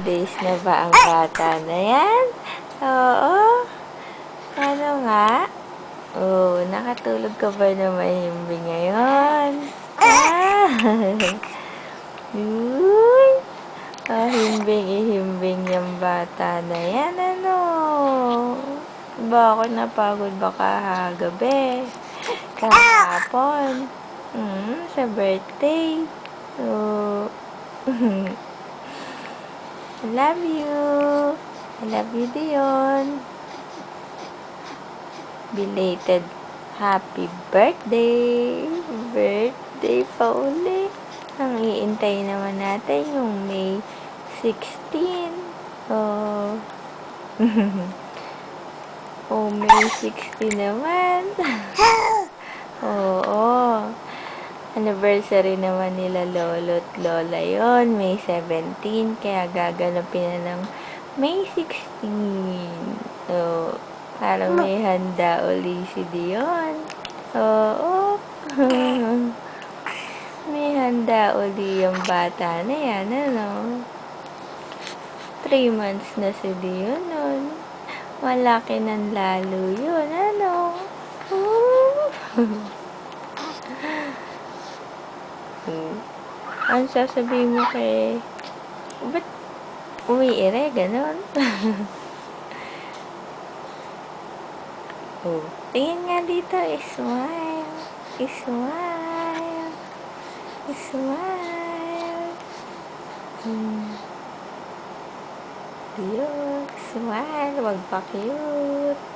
days na ba ang bata na yan? Oo. Ano nga? Oh, nakatulog ka ba na mahimbing ngayon? Ah! Uy! Himbing yung bata na yan, ano? Bakit napagod ba kahagabi? Kahapon? Sa birthday? Oh. I love you. I love you, Dion. Belated happy birthday. Birthday pa uli. Ang iintay naman natin yung May 16. Oh. Oh, May 16 naman. Oo. Anniversary naman nila lolo at lola yon, May 17. Kaya gaganapin na ng May 16. So, parang may handa uli si Dion. Oo. May handa uli yung bata na yan, ano? 3 months na si Dion nun. Malaki ng lalo yun, ano? Ano sasabihin mo kay... Ba't umiire? Ganon? Oh, tingin nga dito. Smile. Smile. Smile. Diyo. Smile. Wag pa cute.